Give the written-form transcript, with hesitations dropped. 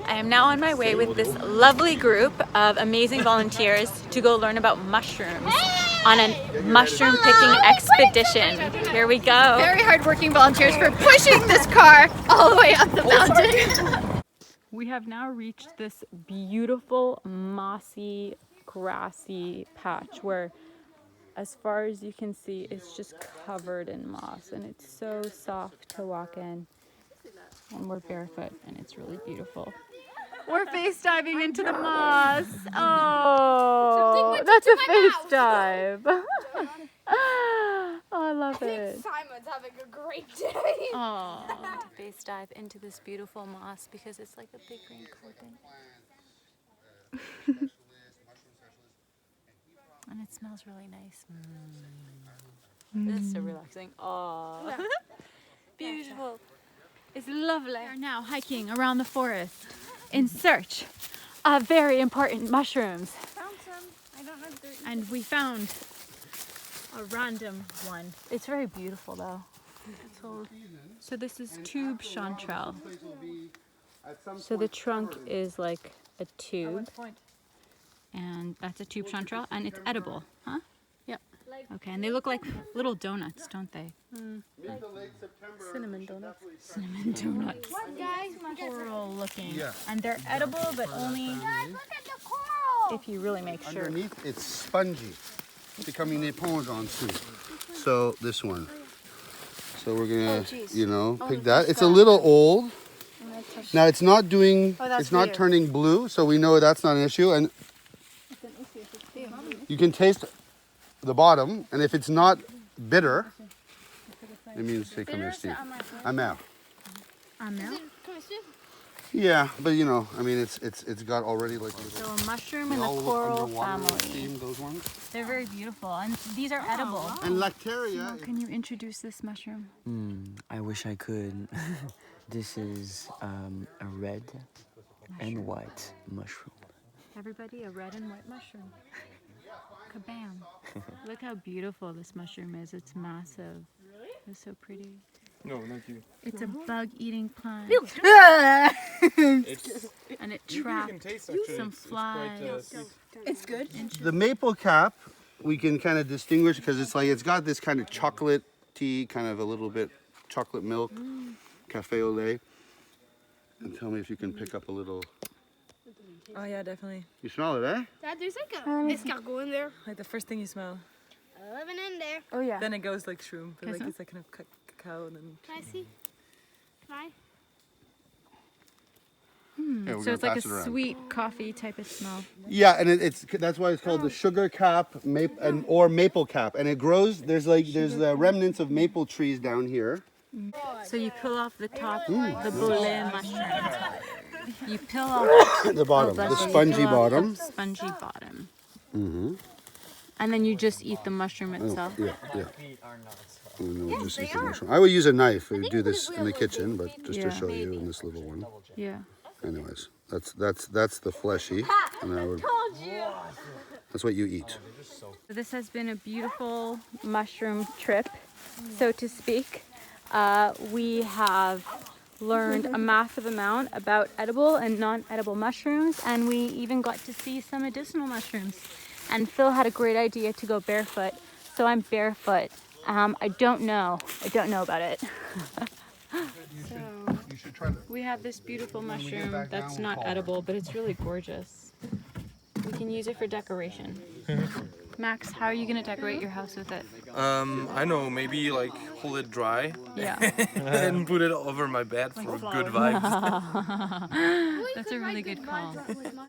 I am now on my way with this lovely group of amazing volunteers to go learn about mushrooms on a mushroom picking expedition. Here we go. Very hardworking volunteers for pushing this car all the way up the mountain. We have now reached this beautiful mossy, grassy patch where, as far as you can see, it's just covered in moss, and it's so soft to walk in. And we're barefoot, and it's really beautiful. We're face diving into the moss. Oh, that's a face dive. Oh, I love it. Simon's having a great day. Oh, to face dive into this beautiful moss because it's like a big green carpet. And it smells really nice. This is so relaxing. Oh, beautiful. It's lovely. We are now hiking around the forest in search of very important mushrooms. Found some. I don't know if they're... And we found a random one. It's very beautiful though. So this is tube chanterelle. So the trunk is like a tube. And that's a tube chanterelle, and it's edible, huh? Yep. Okay, and they look like little donuts, don't they? Cinnamon donuts. Cinnamon donuts. Coral looking. Yeah. And they're edible, but only Look at the coral. if you really make sure. Underneath, it's spongy. C'est comme une éponge en dessous. So this one. So we're gonna, pick that. It's a little old. Now it's not doing, it's not turning blue, so we know that's not an issue. And you can taste the bottom, and if it's not bitter, it means c'est comestible. Amer. Amer? Yeah, but it's got already like. So a mushroom in the coral family. Those ones. They're very beautiful, and these are edible. And Lacteria. Can you introduce this mushroom? I wish I could. This is a red and white mushroom. Everybody, a red and white mushroom. Kabam. Look how beautiful this mushroom is. It's massive. It's so pretty. No, not you. It's a bug-eating plant. And it trapped some flies. It's good. The maple cap, we can kind of distinguish because it's got this kind of chocolate tea, kind of a little bit chocolate milk, cafe au lait. And tell me if you can pick up a little. Oh yeah, definitely. You smell it, eh? Dad, there's like an escargot in there. Like the first thing you smell. Living in there. Oh yeah. Then it goes like shroom, but Can I like smell? it's like kind of cacao and then. Can I see? Can I? Yeah, we're So it's like a pass it around. sweet coffee type of smell. Yeah, and that's why it's called the sugar cap, or maple cap, and it grows. There's the remnants of maple trees down here. So you peel off the top, the boulet mushroom. You peel off The bottom, bless the you. spongy Peel off bottom. the spongy bottom. And then you just eat the mushroom itself. Yeah. And then we'll just eat the mushroom. I would use a knife. We do this in the kitchen, but just to show you in this little one. Yeah. Anyways, that's the fleshy, and that's what you eat. This has been a beautiful mushroom trip, so to speak. We have learned a massive amount about edible and non-edible mushrooms, and we even got to see some medicinal mushrooms. And Phil had a great idea to go barefoot, so I'm barefoot. I don't know about it. You should try that. We have this beautiful mushroom that's not edible, but it's really gorgeous. We can use it for decoration. Max, how are you going to decorate your house with it? I know, maybe like hold it dry Yeah. and put it over my bed for good vibes. That's a really good call.